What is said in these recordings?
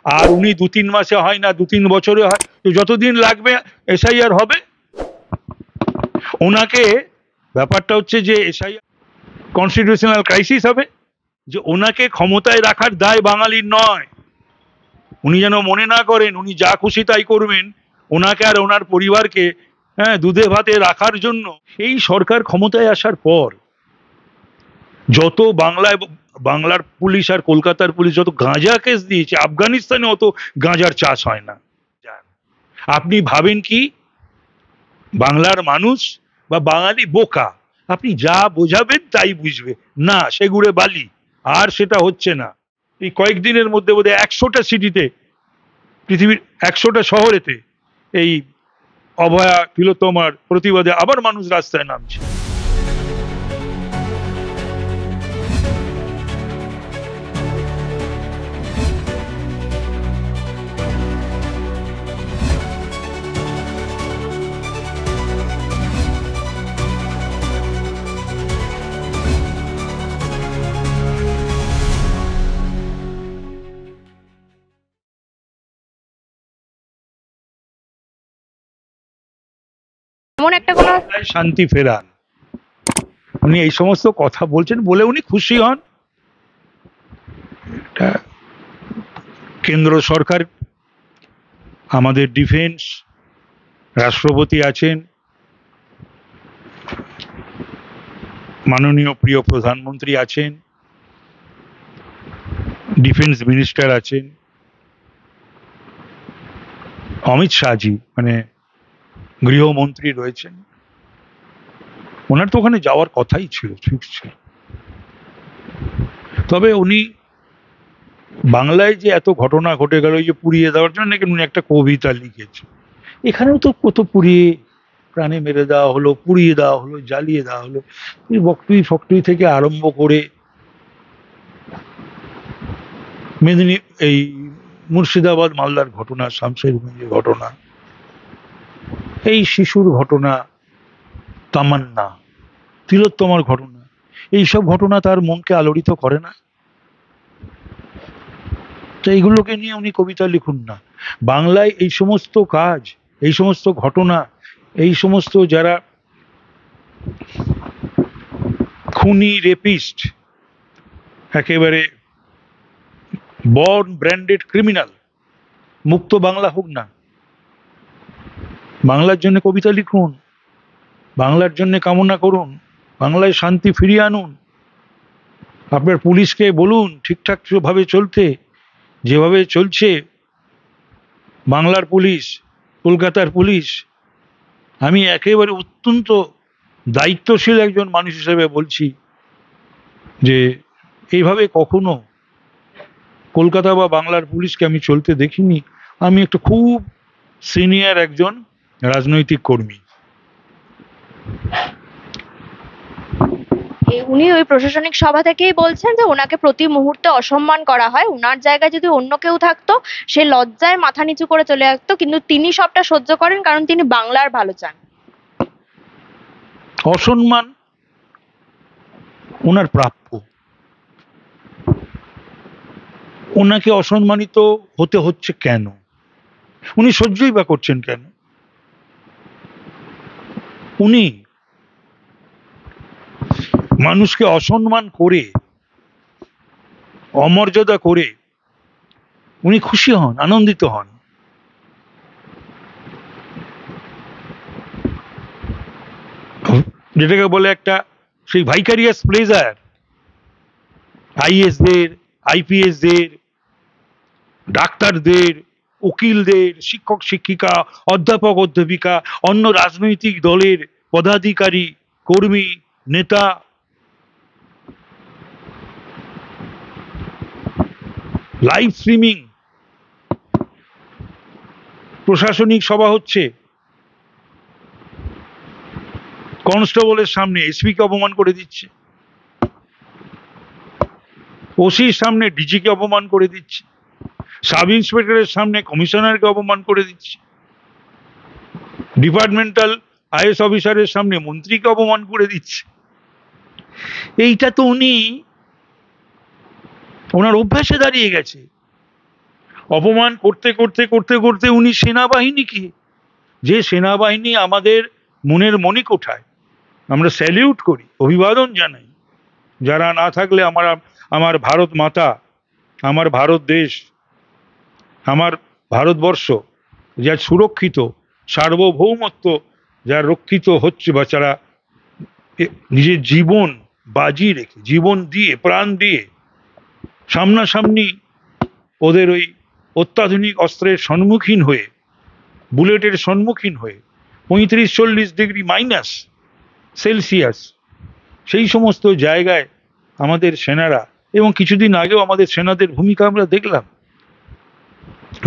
আর উনি 2-3 মাসে হয় না, 2-3 বছরে হয়, তো যতদিন লাগবে এসআইআর হবে। ওনাকে ব্যাপারটা হচ্ছে যে এসআইআর কনস্টিটিউশনাল ক্রাইসিস হবে, যে ওনাকে ক্ষমতায় রাখার দায় বাঙালির নয়। উনি যেন মনে না করেন উনি যা খুশি তাই করবেন, ওনাকে আর ওনার পরিবারকে দুধে ভাতে রাখার জন্য। এই সরকার ক্ষমতায় আসার পর যত বাংলার পুলিশ আর কলকাতার পুলিশ যত গাঁজা কেস দিয়েছে, আফগানিস্তানে অত গাঁজার চাষ হয় না। আপনি ভাবেন কি বাংলার মানুষ বা বাঙালি বোকা? আপনি যা বোঝাবেন তাই বুঝবে না, সেগুড়ে বালি। আর সেটা হচ্ছে না। এই কয়েকদিনের মধ্যে বোধহয় 100টা সিটিতে, পৃথিবীর 100টা শহরেতে এই অভয়া তিলোত্তমার প্রতিবাদে আবার মানুষ রাস্তায় নামছে। এমন একটা কোনো শান্তি ফেরান। উনি এই সমস্ত কথা বলছেন বলে উনি খুশি হন। কেন্দ্র সরকার, আমাদের ডিফেন্স, রাষ্ট্রপতি আছেন, মাননীয় প্রিয় প্রধানমন্ত্রী আছেন, ডিফেন্স মিনিস্টার আছেন, অমিত শাহজি মানে গৃহমন্ত্রী রয়েছেন। ওনার তো ওখানে যাওয়ার কথাই ছিল, ঠিক ছিল। তবে উনি বাংলায় যে এত ঘটনা ঘটে গেল, যে পুড়িয়ে দেওয়ার জন্য নাকি উনি একটা কবিতা লিখেছে। এখানেও তো কত পুড়িয়ে প্রাণে মেরে দেওয়া হলো, পুড়িয়ে দেওয়া হলো, জ্বালিয়ে দেওয়া হলো। বকটুই ফকটুই থেকে আরম্ভ করে এই মুর্শিদাবাদ মালদার ঘটনা, শামশেরগঞ্জের ঘটনা, এই শিশুর ঘটনা, তামান্না, তিলোত্তমার ঘটনা, এইসব ঘটনা তার মনকে আলোড়িত করে না? তো এইগুলোকে নিয়ে উনি কবিতা লিখুন না। বাংলায় এই সমস্ত কাজ, এই সমস্ত ঘটনা, এই সমস্ত যারা খুনি, রেপিস্ট, একেবারে বর্ন ব্র্যান্ডেড ক্রিমিনাল, মুক্ত বাংলা হোক না। বাংলার জন্য কবিতা লিখুন, বাংলার জন্য কামনা করুন, বাংলায় শান্তি ফিরিয়ে আনুন। আপনার পুলিশকে বলুন ঠিকঠাক ভাবে চলতে, যেভাবে চলছে বাংলার পুলিশ, কলকাতার পুলিশ। আমি একেবারে অত্যন্ত দায়িত্বশীল একজন মানুষ হিসেবে বলছি যে এইভাবে কখনো কলকাতা বা বাংলার পুলিশকে আমি চলতে দেখিনি। আমি একটা খুব সিনিয়র একজন রাজনৈতিক কর্মী। উনি ওই প্রশাসনিক সভা থেকেই বলছেন যে ওনাকে প্রতি মুহূর্তে অসম্মান করা হয়। ওনার জায়গায় যদি অন্য কেউ থাকতো সে লজ্জায় মাথা নিচু করে চলে আসতো, কিন্তু তিনি সবটা সহ্য করেন কারণ তিনি বাংলার ভালো চান। অসম্মান ওনার প্রাপ্য। ওনাকে অসম্মানিত হতে হচ্ছে কেন? উনি সহ্যই বা করছেন কেন? উনি মানুষকে অসম্মান করে, অমর্যাদা করে উনি খুশি হন, আনন্দিত হন। যেটাকে বলে একটা সেই ভাইকারিয়াস প্লেজার, আইএসদের, আইপিএসদের, ডাক্তারদের, উকিলদের, শিক্ষক শিক্ষিকা, অধ্যাপক অধ্যাপিকা, অন্য রাজনৈতিক দলের পদাধিকারী, কর্মী, নেতা, লাইভ স্ট্রিমিং, প্রশাসনিক সভা হচ্ছে, কনস্টেবলের সামনে এসপিকে অপমান করে দিচ্ছে, ওসির সামনে ডিজিকে অপমান করে দিচ্ছে, সাব ইন্সপেক্টরের সামনে কমিশনারকে অপমান করে দিচ্ছে, ডিপার্টমেন্টাল আইএস অফিসারের সামনে মন্ত্রীকে অপমান করে দিচ্ছে। এইটা তো উনি ওনার অভ্যাসে দাঁড়িয়ে গেছে। অপমান করতে করতে করতে করতে উনি সেনাবাহিনীকে, যে সেনাবাহিনী আমাদের মনের মণিকোঠায়, আমরা স্যালিউট করি, অভিবাদন জানাই, যারা না থাকলে আমার আমার ভারত মাতা, আমার ভারত দেশ, আমার ভারতবর্ষ যা সুরক্ষিত, সার্বভৌমত্ব যা রক্ষিত হচ্ছে, বা যারা নিজের জীবন বাজি রেখে, জীবন দিয়ে, প্রাণ দিয়ে সামনাসামনি ওদের ওই অত্যাধুনিক অস্ত্রের সম্মুখীন হয়ে, বুলেটের সম্মুখীন হয়ে 35-40 ডিগ্রি -সেলসিয়াস সেই সমস্ত জায়গায় আমাদের সেনারা, এবং কিছুদিন আগেও আমাদের সেনাদের ভূমিকা আমরা দেখলাম,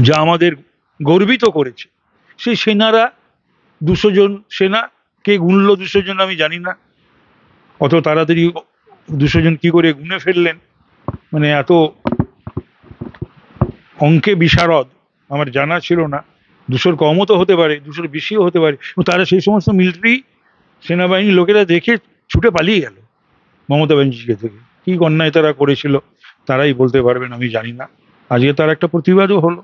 যা আমাদের গর্বিত করেছে। সেই সেনারা 200 জন সেনা, কে গুনল 200 জন আমি জানি না, অত তাড়াতাড়ি 200 জন কি করে গুনে ফেললেন, মানে এত অঙ্কে বিশারদ আমার জানা ছিল না। 200-র কমও তো হতে পারে, 200-র বেশিও হতে পারে। তারা সেই সমস্ত মিলিটারি সেনাবাহিনীর লোকেরা দেখে ছুটে পালিয়ে গেল মমতা ব্যানার্জিকে থেকে। কি অন্যায় তারা করেছিল তারাই বলতে পারবেন, আমি জানি না। আজকে তার একটা প্রতিবাদও হলো,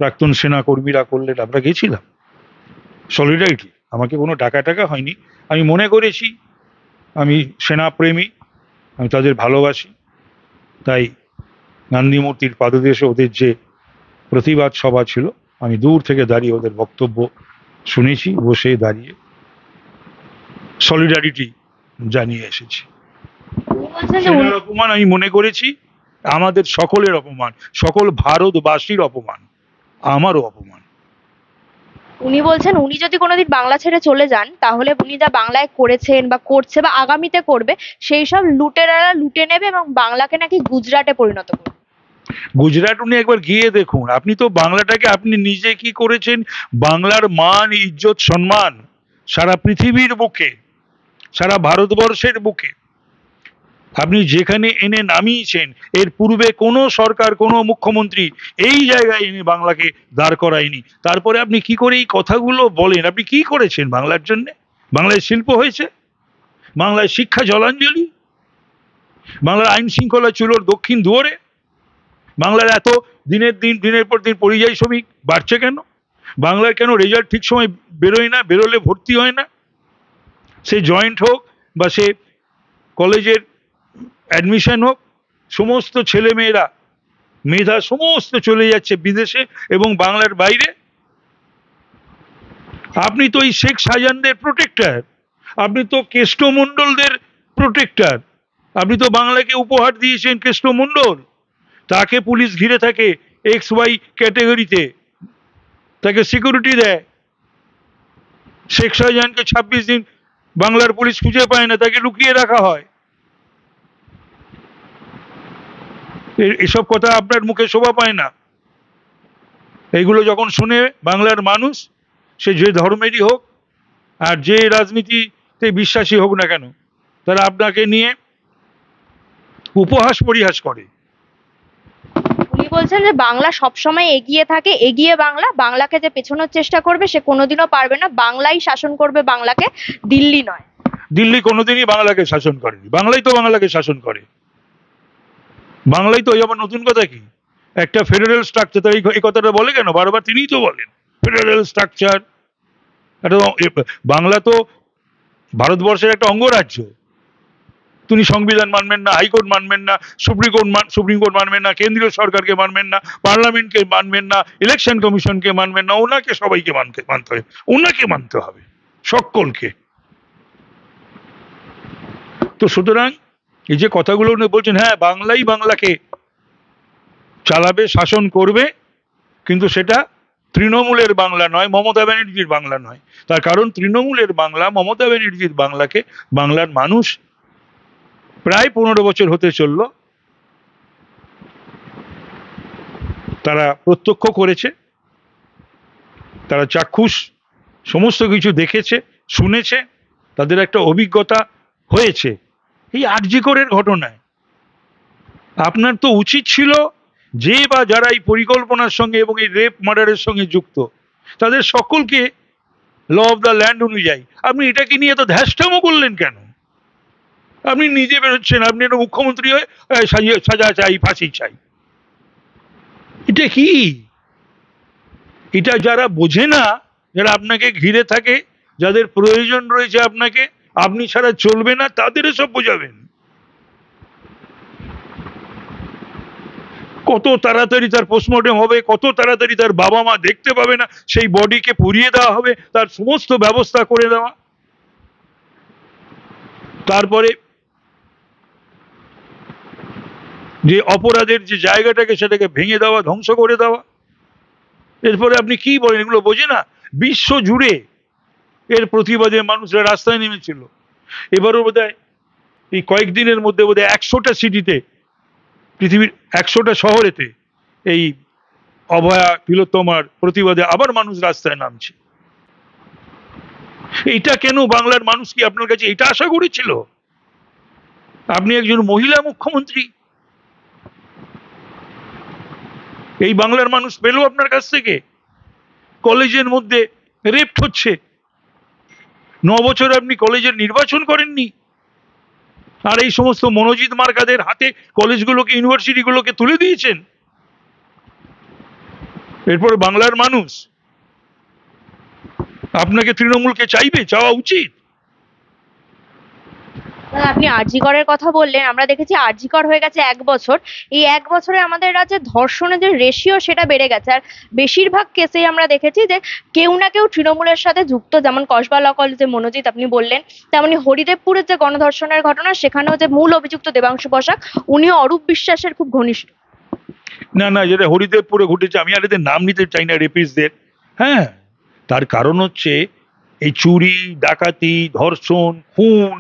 প্রাক্তন সেনা কর্মীরা করলেন, আমরা গেছিলাম। সলিডারিটি, আমাকে কোনো টাকা হয়নি। আমি মনে করেছি আমি সেনাপ্রেমী, আমি তাদের ভালোবাসি, তাই গান্ধী মূর্তির পাদদেশে ওদের যে প্রতিবাদ সভা ছিল, আমি দূর থেকে দাঁড়িয়ে ওদের বক্তব্য শুনেছি, বসে দাঁড়িয়ে সলিডারিটি জানিয়ে এসেছি। সেনার অপমান আমি মনে করেছি আমাদের সকলের অপমান, সকল ভারতবাসীর অপমান, আমারও অপমান। উনি বলছেন উনি যদি কোনোদিন বাংলা ছেড়ে চলে যান, তাহলে উনি যা বাংলায় করেছেন বা করছে বা আগামীতে করবে, সেই সব লুটেরারা লুটে নেবে এবং বাংলাকে নাকি গুজরাটে পরিণত করবে। গুজরাট উনি একবার গিয়ে দেখুন। আপনি তো বাংলাটাকে আপনি নিজে কি করেছেন, বাংলার মান, ইজ্জত, সম্মান সারা পৃথিবীর বুকে, সারা ভারতবর্ষের বুকে আপনি যেখানে এনে নামিয়েছেন, এর পূর্বে কোনো সরকার, কোনো মুখ্যমন্ত্রী এই জায়গায় এনে বাংলাকে দাঁড় করায়নি। তারপরে আপনি কি করে এই কথাগুলো বলেন? আপনি কি করেছেন বাংলার জন্য? বাংলায় শিল্প হয়েছে, বাংলায় শিক্ষা জলাঞ্জলি, বাংলার আইন শৃঙ্খলা চুলোর দক্ষিণ দুয়ারে, বাংলার এত দিনের পর দিন পরিযায়ী শ্রমিক বাড়ছে কেন? বাংলার কেন রেজাল্ট ঠিক সময় বেরোয় না, বেরোলে ভর্তি হয় না? সে জয়েন্ট হোক বা সে কলেজের অ্যাডমিশন হোক, সমস্ত ছেলেমেয়েরা মেধা সমস্ত চলে যাচ্ছে বিদেশে এবং বাংলার বাইরে। আপনি তো এই শেখ শাহজাহানদের প্রোটেক্টর, আপনি তো কেষ্টমণ্ডলদের প্রোটেক্টর, আপনি তো বাংলাকে উপহার দিয়েছেন কেষ্টমণ্ডল। তাকে পুলিশ ঘিরে থাকে XY ক্যাটেগরিতে, তাকে সিকিউরিটি দেয়। শেখ শাহজাহানকে 26 দিন বাংলার পুলিশ খুঁজে পায় না, তাকে লুকিয়ে রাখা হয়। এসব কথা আপনার মুখে শোভা পায় না। এইগুলো যখন শুনে বাংলার মানুষ, সে যে ধর্মেরই হোক আর যে রাজনীতিতে বিশ্বাসী হোক না কেন, তারা আপনাকে নিয়ে উপহাস পরিহাস করে। উনি বলছেন যে বাংলা সবসময় এগিয়ে থাকে, এগিয়ে বাংলা, বাংলাকে যে পেছনোর চেষ্টা করবে সে কোনোদিনও পারবে না, বাংলাই শাসন করবে বাংলাকে, দিল্লি নয়। দিল্লি কোনোদিনই বাংলাকে শাসন করেনি, বাংলাই তো বাংলাকে শাসন করে। বাংলাই তো, আবার নতুন কথা কি, একটা ফেডারেল স্ট্রাকচার, এই কথাটা বলে কেন বারবার? তিনিই তো বলেন ফেডারেল স্ট্রাকচার। বাংলা তো ভারতবর্ষের একটা অঙ্গরাজ্য। তিনি সংবিধান মানবেন না, হাইকোর্ট মানবেন না, সুপ্রিম কোর্ট মানবেন না, কেন্দ্রীয় সরকারকে মানবেন না, পার্লামেন্টকে মানবেন না, ইলেকশন কমিশনকে মানবেন না। ওনাকে সবাইকে মানতে হবে, ওনাকে মানতে হবে সকলকে। তো সুতরাং এই যে কথাগুলো উনি বলছেন, হ্যাঁ বাংলাই বাংলাকে চালাবে, শাসন করবে, কিন্তু সেটা তৃণমূলের বাংলা নয়, মমতা ব্যানার্জির বাংলা নয়। তার কারণ তৃণমূলের বাংলা, মমতা ব্যানার্জির বাংলাকে বাংলার মানুষ প্রায় 15 বছর হতে চলল, তারা প্রত্যক্ষ করেছে, তারা চাক্ষুষ সমস্ত কিছু দেখেছে, শুনেছে, তাদের একটা অভিজ্ঞতা হয়েছে। এই আরজি করের ঘটনায় আপনার তো উচিত ছিল যে বা যারা এই পরিকল্পনার সঙ্গে এবং এই রেপ মার্ডারের সঙ্গে যুক্ত, তাদের সকলকে ল অফ দ্য ল্যান্ড অনুযায়ী, আপনি এটাকে নিয়ে এত ধ্যাসঠামো করলেন কেন? আপনি নিজে বেরোচ্ছেন, আপনি একটা মুখ্যমন্ত্রী হয়ে সাজা চাই, ফাঁসি চাই, এটা কি? এটা যারা বোঝে না, যারা আপনাকে ঘিরে থাকে, যাদের প্রয়োজন রয়েছে আপনাকে, আপনি ছাড়া চলবে না, তাদের সব বোঝাবেন। কত তাড়াতাড়ি তার পোস্টমর্টেম হবে, কত তাড়াতাড়ি তার বাবা মা দেখতে পাবে না, সেই বডিকে পুড়িয়ে দেওয়া হবে, তার সমস্ত ব্যবস্থা করে দেওয়া। তারপরে যে অপরাধের যে জায়গাটাকে সেটাকে ভেঙে দেওয়া, ধ্বংস করে দেওয়া। এরপরে আপনি কি বলেন, এগুলো বোঝে না? বিশ্ব জুড়ে এর প্রতিবাদে মানুষরা রাস্তায় নেমেছিল। এবারও বোধহয় এই কয়েকদিনের মধ্যে বোধহয় 100টা সিটিতে, পৃথিবীর 100টা শহরেতে এই অভয়া তিলোত্তমার প্রতিবাদে আবার মানুষ রাস্তায় নামছে। এটা কেন? বাংলার মানুষ কি আপনার কাছে এটা আশা করেছিল? আপনি একজন মহিলা মুখ্যমন্ত্রী, এই বাংলার মানুষ পেল আপনার কাছ থেকে? কলেজের মধ্যে রেপ হচ্ছে, 9 বছর আপনি কলেজের নির্বাচন করেননি, আর এই সমস্ত মনোজিৎ মার্কাদের হাতে কলেজগুলোকে, ইউনিভার্সিটিগুলোকে তুলে দিয়েছেন। এরপর বাংলার মানুষ আপনাকে, তৃণমূলকে চাইবে, চাওয়া উচিত। আপনি আরজিকরের কথা বললেন, আমরা দেখেছি আরজিকর হয়ে গেছে 1 বছর। এই 1 বছরে আমাদের রাজ্যে ধর্ষণের যে রেশিও সেটা বেড়ে গেছে, আর বেশিরভাগ কেসেই আমরা দেখেছি যে কেউ না কেউ তৃণমূলের সাথে যুক্ত। যেমন কসবা ল কলেজে মনোজিৎ আপনি বললেন, তেমনি হরিদেবপুরের যে গণধর্ষণের ঘটনা, সেখানেও যে মূল অভিযুক্ত দেবাংশু বসাক, উনিও অরূপ বিশ্বাসের খুব ঘনিষ্ঠ। না না, যেটা হরিদেবপুরে ঘটেছে, আমি আর এদের নাম নিতে চাই না, রেপিসদের। হ্যাঁ, তার কারণ হচ্ছে এই চুরি, ডাকাতি, ধর্ষণ, খুন,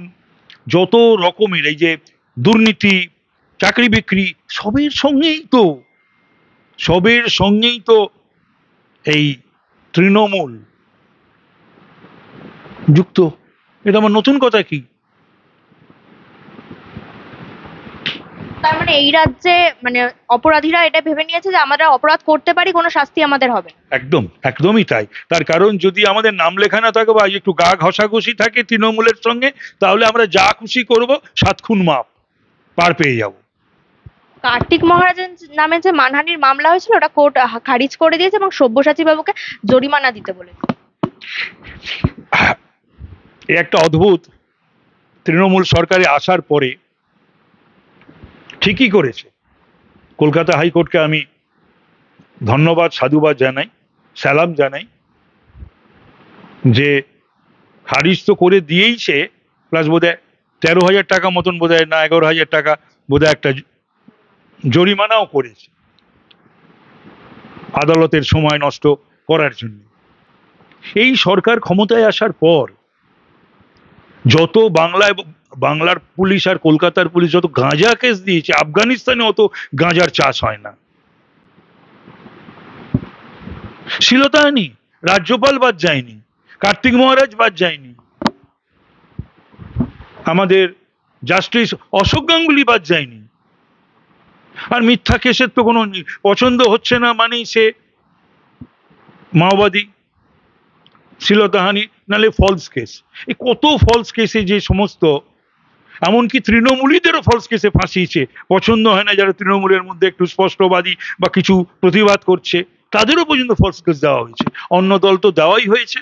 যত রকমের এই যে দুর্নীতি, চাকরি বিক্রি, সবের সঙ্গেই তো এই তৃণমূল যুক্ত। এটা আমার নতুন কথা কি? তার মানে এই রাজ্যে মানে অপরাধীরা এটা ভেবে নিয়েছে যে আমরা অপরাধ করতে পারি, কোনো শাস্তি আমাদের হবে না। একদম, একদমই তাই। তার কারণ যদি আমাদের নাম লেখা না থাকে বা একটু গা ঘষাঘষি থাকে তৃণমূলের সঙ্গে, তাহলে আমরা যা খুশি করব, 7 খুন মাপ পার পেয়ে যাব। কার্তিক মহারাজের নামে যে মানহানির মামলা হয়েছিল, ওটা কোর্ট খারিজ করে দিয়েছে এবং সব্যসাচী বাবুকে জরিমানা দিতে বলেছে। এ একটা অদ্ভুত, তৃণমূল সরকারে আসার পরে ঠিকই করেছে। কলকাতা হাইকোর্টকে আমি ধন্যবাদ, সাধুবাদ জানাই, সালাম জানাই, যে খারিজ তো করে দিয়েইছে, প্লাস বোধহয় 13,000 টাকা মতন, বোধহয় না 11,000 টাকা বোধহয় একটা জরিমানাও করেছে আদালতের সময় নষ্ট করার জন্য। এই সরকার ক্ষমতায় আসার পর যত বাংলার পুলিশ আর কলকাতার পুলিশ যত গাঁজা কেস দিয়েছে, আফগানিস্তানে অত গাঁজার চাষ হয় না। শ্লীলতাহানি, রাজ্যপাল বাদ যায়নি, কার্তিক মহারাজ বাদ যায়নি, আমাদের জাস্টিস অশোক গাঙ্গুলি বাদ যায়নি। আর মিথ্যা কেসের তো কোনো পছন্দ হচ্ছে না মানেই সে মাওবাদী, শ্লীলতাহানি, নালে ফলস কেস। এই কত ফলস কেসে যে সমস্ত, এমনকি তৃণমূলীদেরও ফলস কেসে ফাঁসিয়েছে। পছন্দ হয় না যারা তৃণমূলের মধ্যে একটু স্পষ্টবাদী বা কিছু প্রতিবাদ করছে, তাদেরও পর্যন্ত ফলস কেস দেওয়া হয়েছে। অন্য দল তো দেওয়াই হয়েছে।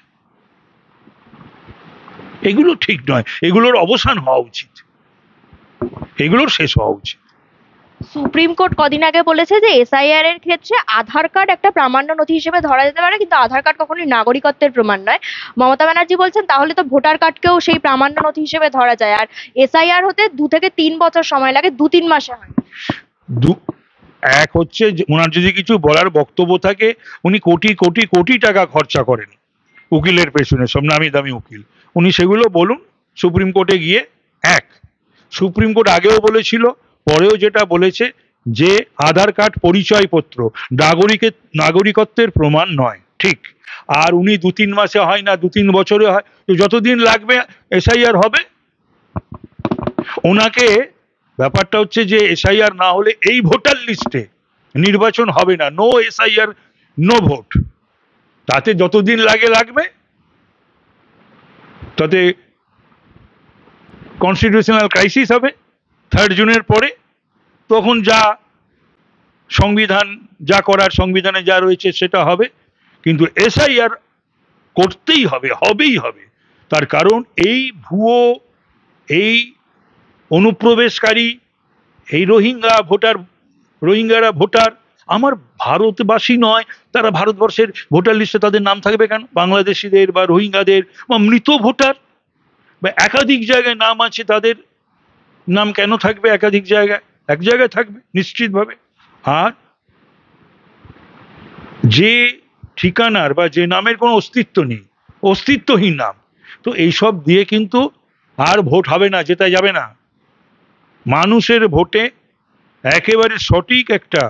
এগুলো ঠিক নয়, এগুলোর অবসান হওয়া উচিত, এগুলোর শেষ হওয়া উচিত। সুপ্রিম কোর্ট কদিন আগে বলেছে যে এসআইআর এর ক্ষেত্রে আধার কার্ড একটা প্রামাণ্য নথি হিসেবে ধরা যেতে পারে, কিন্তু আধার কার্ড কখনোই নাগরিকত্বের প্রমাণ নয়। মমতা ব্যানার্জি বলছেন তাহলে তো ভোটার কার্ডকেও সেই প্রামাণ্য নথি হিসেবে ধরা যায়, আর এসআইআর হতে 2 থেকে 3 বছর সময় লাগে, 2-3 মাসে হয়। এক হচ্ছে ওনার যদি কিছু বলার বক্তব্য থাকে, উনি কোটি কোটি কোটি টাকা খরচা করেন উকিলের পেছনে, সব নামি দামি উকিল, উনি সেগুলো বলুন সুপ্রিম কোর্টে গিয়ে। সুপ্রিম কোর্ট আগেও বলেছিল, পরেও যেটা বলেছে, যে আধার কার্ড পরিচয়পত্র, নাগরিকত্বের প্রমাণ নয়, ঠিক। আর উনি 2-3 মাসে হয় না, 2-3 বছরে হয়, তো যতদিন লাগবে এসআইআর হবে। ওনাকে, ব্যাপারটা হচ্ছে যে এসআইআর না হলে এই ভোটার লিস্টে নির্বাচন হবে না। No SIR, no vote. তাতে যতদিন লাগবে, তাতে কনস্টিটিউশনাল ক্রাইসিস হবে 3 জুনের পরে। তখন যা সংবিধান, যা করার সংবিধানে যা রয়েছে সেটা হবে। কিন্তু এসআইআর করতেই হবে, হবেই হবে। তার কারণ এই ভুয়ো, এই অনুপ্রবেশকারী, এই রোহিঙ্গারা ভোটার আমার ভারতবাসী নয়, তারা ভারতবর্ষের ভোটার লিস্টে তাদের নাম থাকবে কেন? বাংলাদেশিদের বা রোহিঙ্গাদের বা মৃত ভোটার বা একাধিক জায়গায় নাম আছে, তাদের নাম কেন থাকবে একাধিক জায়গায়? এক জায়গায় থাকবে নিশ্চিতভাবে। আর যে ঠিকানার বা যে নামের কোনো অস্তিত্ব নেই, অস্তিত্বহীন নাম, তো এইসব দিয়ে কিন্তু আর ভোট হবে না, জেতা যাবে না। মানুষের ভোটে একেবারে সঠিক একটা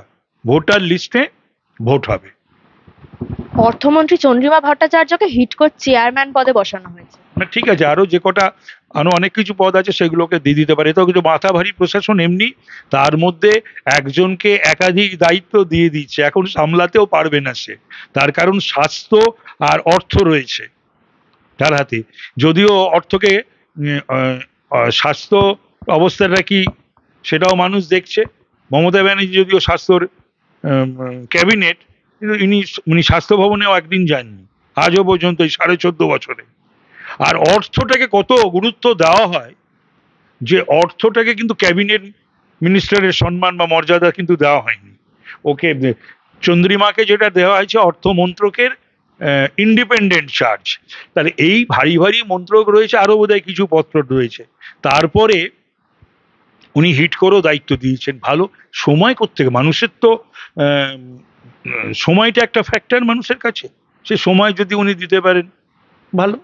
ভোটার লিস্টে ভোট হবে। অর্থমন্ত্রী চন্দ্রিমা ভট্টাচার্যকে হিটকোর চেয়ারম্যান পদে বসানো হয়েছে। না ঠিক আছে, আরো যে কটা আরো অনেক কিছু পদ আছে সেগুলোকে দিয়ে দিতে পারে, তো কিছু মাথা ভারী প্রশাসন এমনি, তার মধ্যে একজনকে একাধিক দায়িত্ব দিয়ে দিচ্ছে, এখন সামলাতেও পারবে না সে। তার কারণ স্বাস্থ্য আর অর্থ রয়েছে তার হাতে। যদিও অর্থকে স্বাস্থ্য অবস্থাটা কি সেটাও মানুষ দেখছে। মমতা ব্যানার্জি যদিও স্বাস্থ্যর ক্যাবিনেট, কিন্তু উনি স্বাস্থ্য ভবনেও একদিন যাননি আজও পর্যন্ত এই 14.5 বছরে। আর অর্থটাকে কত গুরুত্ব দেওয়া হয়, যে অর্থটাকে কিন্তু ক্যাবিনেট মিনিস্টারের সম্মান বা মর্যাদা কিন্তু দেওয়া হয়নি ওকে। চন্দ্রিমাকে যেটা দেওয়া হয়েছে অর্থ মন্ত্রকের ইন্ডিপেন্ডেন্ট চার্জ। তাহলে এই ভারী ভারী মন্ত্রক রয়েছে, আরো বোধহয় কিছু পত্র রয়েছে, তারপরে উনি হিট করেও দায়িত্ব দিয়েছেন। ভালো সময় কোত্থেকে, মানুষের তো সময়টা একটা ফ্যাক্টর মানুষের কাছে, সে সময় যদি উনি দিতে পারেন ভালো।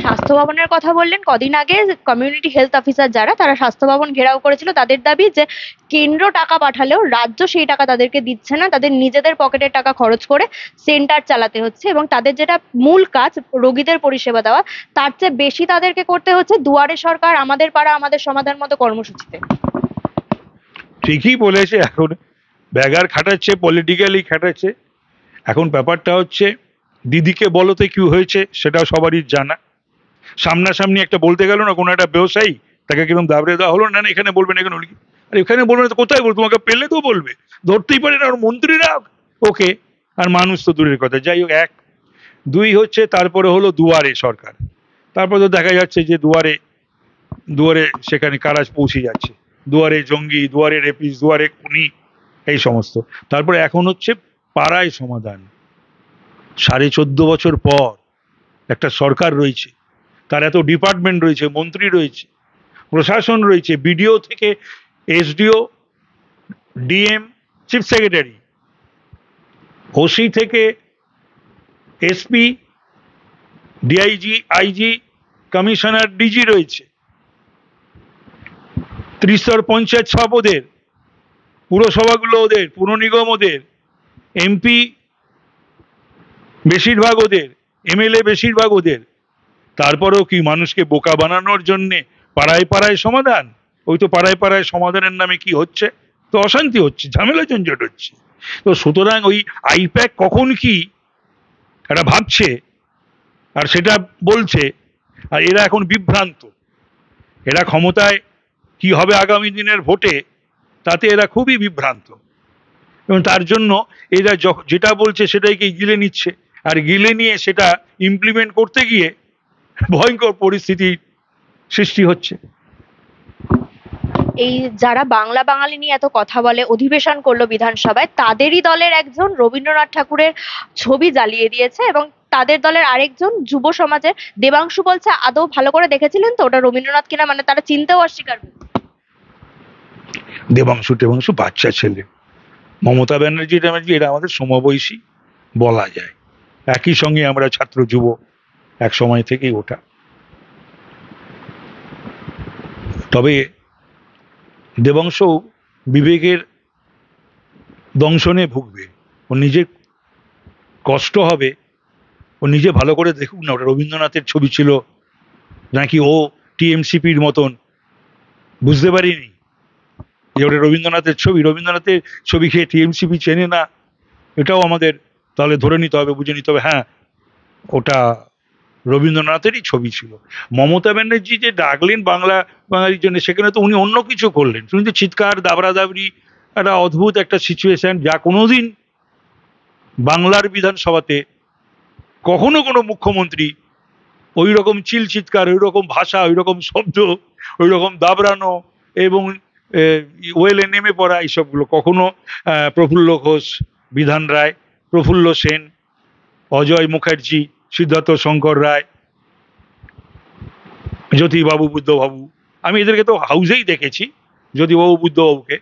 স্বাস্থ্য ভবনের কথা বললেন, কদিন আগে কমিউনিটি হেলথ অফিসার যারা, তারা স্বাস্থ্য ভবন ঘেরাও করেছিল। তাদের দাবি যে কেন্দ্র টাকা পাঠালেও রাজ্য সেই টাকা তাদেরকে দিচ্ছে না, তাদের নিজেদের পকেটের টাকা খরচ করে সেন্টার চালাতে হচ্ছে, এবং তাদের যেটা মূল কাজ রোগীদের পরিষেবা দেওয়া, তার চেয়ে বেশি তাদেরকে করতে হচ্ছে দুয়ারে সরকার, আমাদের পাড়া আমাদের সমাধান মতো কর্মসূচিতে। ঠিকই বলেছে, এখন ব্যাগার খাটাচ্ছে, পলিটিক্যালি খাটাচ্ছে। এখন ব্যাপারটা হচ্ছে, দিদিকে বলতে কি হয়েছে সেটাও সবারই জানা। সামনাসামনি একটা বলতে গেল না, কোনো একটা ব্যবসায়ী, তাকে কিরকম দাবড়ে দেওয়া হলো, না না এখানে বলবেন, এখানে বলি, আর এখানে বলবে না তো কোথায় বলবো? তোমাকে পেলে তো বলবে, ধরতেই পারে না। আর মন্ত্রীরা ওকে, আর মানুষ তো দূরের কথা। যাই হোক, এক দুই হচ্ছে, তারপরে হলো দুয়ারে সরকার। তারপরে তো দেখা যাচ্ছে যে দুয়ারে দুয়ারে সেখানে কারা পৌঁছে যাচ্ছে, দুয়ারে জঙ্গি, দুয়ারে রেপিস, দুয়ারে খুনি, এই সমস্ত। তারপরে এখন হচ্ছে পাড়ায় সমাধান। 14.5 বছর পর একটা সরকার রয়েছে, তার এত ডিপার্টমেন্ট রয়েছে, মন্ত্রী রয়েছে, প্রশাসন রয়েছে, বিডিও থেকে SDO, DM, chief secretary, OC থেকে SP, DIG, IG, commissioner, DG রয়েছে, ত্রিস্তর পঞ্চায়েত সব ওদের, পুরসভাগুলো ওদের, পুর নিগম ওদের, এমপি বেশিরভাগ ওদের, এমএলএ বেশিরভাগ ওদের। তারপরেও কি মানুষকে বোকা বানানোর জন্যে পাড়ায় পাড়ায় সমাধান? ওই তো পাড়ায় পাড়ায় সমাধানের নামে কি হচ্ছে, তো অশান্তি হচ্ছে, ঝামেলা ঝঞ্ঝট হচ্ছে। তো সুতরাং ওই আইপ্যাক কখন কি এরা ভাবছে আর সেটা বলছে, আর এরা এখন বিভ্রান্ত। এরা ক্ষমতায় কি হবে আগামী দিনের ভোটে, তাতে এরা খুবই বিভ্রান্ত, এবং তার জন্য এরা যেটা বলছে সেটাইকে গিলে নিচ্ছে, আর গিলে নিয়ে সেটা ইমপ্লিমেন্ট করতে গিয়ে ভয়ঙ্কর পরিস্থিতির সৃষ্টি হচ্ছে। এই যারা বাংলা বাঙালি নিয়ে এত কথা বলে, অধিবেশন করলো বিধানসভায়, তাদেরই দলের একজন রবীন্দ্রনাথ ঠাকুরের ছবি জ্বালিয়ে দিয়েছে, এবং তাদের দলের আরেকজন যুব সমাজের দেবাংশু বলছে আদৌ ভালো করে দেখেছিলেন তো ওটা রবীন্দ্রনাথ কিনা, মানে তারা চিনতেও অস্বীকার করছে। দেবাংশু বাচ্চা ছেলে, মমতা ব্যানার্জি এরা আমাদের সমবয়সী বলা যায়, একই সঙ্গে আমরা ছাত্র যুব এক সময় থেকেই ওঠা। তবে দেবাংশ বিবেকের দংশনে ভুগবে, ও নিজের কষ্ট হবে, ও নিজে ভালো করে দেখুক না ওটা রবীন্দ্রনাথের ছবি ছিল নাকি ও টিএমসিপির মতন বুঝতে পারিনি যে ওটা রবীন্দ্রনাথের ছবি। রবীন্দ্রনাথের ছবি খেয়ে টিএমসিপি চেনে না, এটাও আমাদের তাহলে ধরে নিতে হবে, বুঝে নিতে হবে, হ্যাঁ ওটা রবীন্দ্রনাথেরই ছবি ছিল। মমতা ব্যানার্জি যে ডাকলেন বাঙালির জন্য, সেখানে তো উনি অন্য কিছু করলেন, শুনি তো চিৎকার, দাবড়াদাবড়ি, একটা অদ্ভুত একটা সিচুয়েশন, যা কোনোদিন বাংলার বিধানসভাতে কখনো কোনো মুখ্যমন্ত্রী ওই রকম চিৎকার, ওই রকম ভাষা, ওই রকম শব্দ, ওই রকম দাবড়ানো এবং ওয়েলে নেমে পড়া, এইসবগুলো কখনো প্রফুল্ল ঘোষ, বিধান রায়, প্রফুল্ল সেন, অজয় মুখার্জি, সিদ্ধার্থ শঙ্কর রায়, জ্যোতিবাবু, বুদ্ধবাবু, আমি এদেরকে তো হাউসেই দেখেছি, জ্যোতিবাবু, বুদ্ধবাবুকে।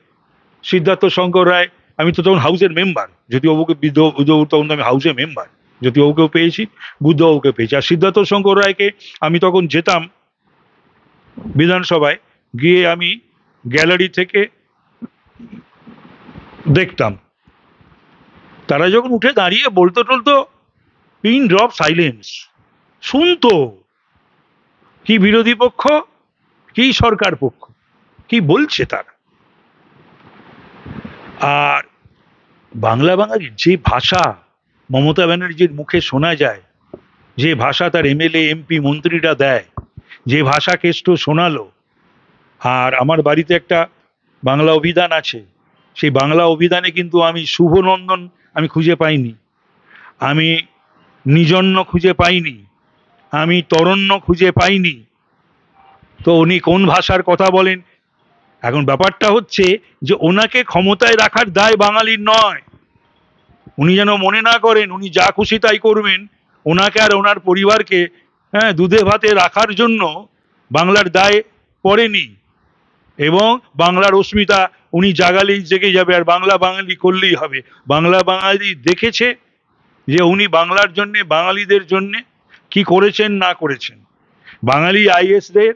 সিদ্ধার্থ শঙ্কর রায়, আমি তো তখন হাউসের মেম্বার, জ্যোতিবাবুকে বুদ্ধবাবু তখন তো আমি হাউসের মেম্বার, জ্যোতিবাবুকেও পেয়েছি, বুদ্ধবাবুকে পেয়েছি। আর সিদ্ধার্থ শঙ্কর রায়কে আমি তখন যেতাম বিধানসভায়, গিয়ে আমি গ্যালারি থেকে দেখতাম, তারা যখন উঠে দাঁড়িয়ে বলতো টলতো, পিন ড্রপ সাইলেন্স, শুনতো কি বিরোধী পক্ষ কি সরকার পক্ষ কি বলছে তারা। আর বাংলা বাঙালির যে ভাষা মমতা ব্যানার্জির মুখে শোনা যায়, যে ভাষা তার এমএলএ এমপি মন্ত্রীরা দেয়, যে ভাষা কেষ্ট শোনালো। আর আমার বাড়িতে একটা বাংলা অভিধান আছে, সেই বাংলা অভিধানে কিন্তু আমি শুভনন্দন আমি খুঁজে পাইনি, আমি নিজন্য খুঁজে পাইনি, আমি তরণ্য খুঁজে পাইনি। তো উনি কোন ভাষার কথা বলেন? এখন ব্যাপারটা হচ্ছে যে ওনাকে ক্ষমতায় রাখার দায় বাঙালির নয়। উনি যেন মনে না করেন উনি যা খুশি তাই করবেন, ওনাকে আর ওনার পরিবারকে দুধে ভাতে রাখার জন্য বাংলার দায় পড়েনি। এবং বাংলার অস্মিতা উনি জাগালেই জেগে যাবে, আর বাংলা বাঙালি করলেই হবে। বাংলা বাঙালি দেখেছে যে উনি বাংলার জন্যে, বাঙালিদের জন্যে কি করেছেন না করেছেন। বাঙালি আইএসদের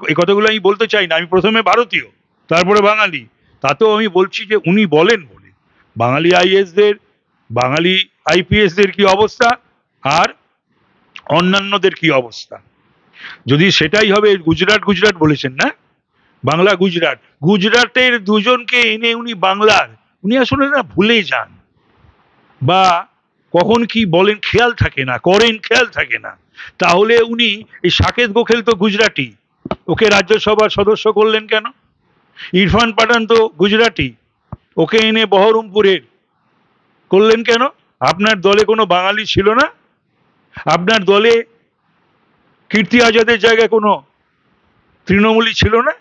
এই কথাগুলো আমি বলতে চাই না, আমি প্রথমে ভারতীয় তারপরে বাঙালি, তাতেও আমি বলছি যে উনি বলেন বলে বাঙালি আইএসদের, বাঙালি আইপিএসদের কি অবস্থা আর অন্যান্যদের কি অবস্থা। যদি সেটাই হবে, গুজরাট গুজরাট বলেছেন না, বাংলা গুজরাট, গুজরাটের দুজনকে এনে উনি বাংলার, উনি আসলে না ভুলে যান, বা কখন কি বলেন খেয়াল থাকে না, করেন খেয়াল থাকে না। তাহলে উনি এই সাকেত গোখেল তো গুজরাটি, ওকে রাজ্যসভার সদস্য করলেন কেন? ইরফান পাঠান তো গুজরাটি, ওকে এনে বহরমপুরের করলেন কেন? আপনার দলে কোনো বাঙালি ছিল না? আপনার দলে কীর্তি আজাদের জায়গায় কোনো তৃণমূলী ছিল না?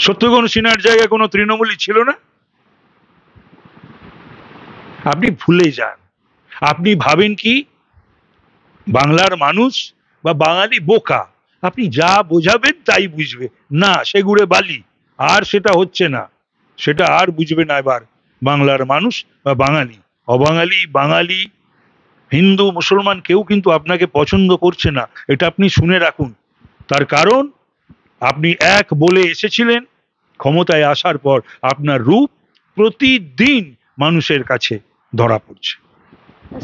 শত্রুঘ্ন সিনহার জায়গায় কোনো তৃণমূলী ছিল না? আপনি ভুলে যান। আপনি ভাবেন কি বাংলার মানুষ বা বাঙালি বোকা, আপনি যা বোঝাবেন তাই বুঝবে না, সেগুড়ে বালি। আর সেটা হচ্ছে না, সেটা আর বুঝবে না এবার বাংলার মানুষ বা বাঙালি। অবাঙালি, বাঙালি, হিন্দু, মুসলমান কেউ কিন্তু আপনাকে পছন্দ করছে না, এটা আপনি শুনে রাখুন। তার কারণ আপনি এক বলে এসেছিলেন, ক্ষমতায় আসার পর আপনার রূপ প্রতিদিন মানুষের কাছে ধরা পড়ছে।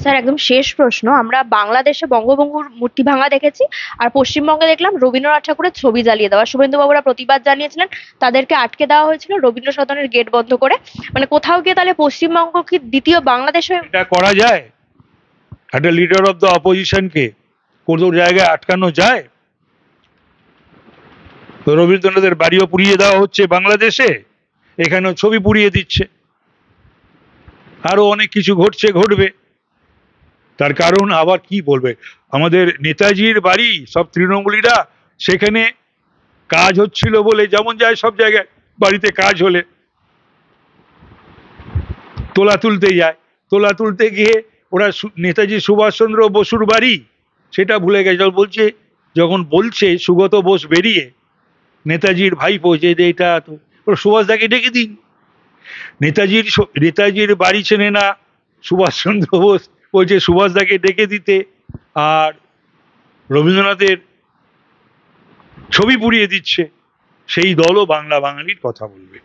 স্যার একদম শেষ প্রশ্ন, আমরা বাংলাদেশে বঙ্গবন্ধুর মূর্তি ভাঙা দেখেছি, আর পশ্চিমবঙ্গে দেখলাম রবীন্দ্রনাথ ঠাকুরের ছবি জ্বালিয়ে দেওয়া। শুভেন্দু বাবুরা প্রতিবাদ জানিয়েছিলেন, তাদেরকে আটকে দেওয়া হয়েছিল রবীন্দ্র সদনের গেট বন্ধ করে। মানে কোথাও গিয়ে তাহলে পশ্চিমবঙ্গ কি দ্বিতীয় বাংলাদেশ হয়ে? এটা করা যায়? একটা লিডার অফ দ্য অপোজিশনকে কোনো জায়গায় আটকানো যায়? রবীন্দ্রনাথের বাড়িও পুড়িয়ে দেওয়া হচ্ছে বাংলাদেশে, এখানেও ছবি পুড়িয়ে দিচ্ছে, আরো অনেক কিছু ঘটছে, ঘটবে। তার কারণ আবার কি বলবে, আমাদের নেতাজির বাড়ি সব তৃণমূলীরা সেখানে কাজ হচ্ছিল বলে, যেমন যায় সব জায়গায় বাড়িতে কাজ হলে তোলা তুলতে যায়, তোলা তুলতে গিয়ে ওরা নেতাজি সুভাষচন্দ্র বসুর বাড়ি সেটা ভুলে গেছে। বলছে, যখন বলছে সুগত বোস বেরিয়ে, নেতাজির ভাইপো, যে এটা তো সুভাষদাকে ডেকে দিন। নেতাজির বাড়ি চেনে না সুভাষচন্দ্র বোস, বলছে সুভাষদাকে ডেকে দিতে, আর রবীন্দ্রনাথের ছবি পুড়িয়ে দিচ্ছে। সেই দলও বাংলা বাঙালির কথা বলবে।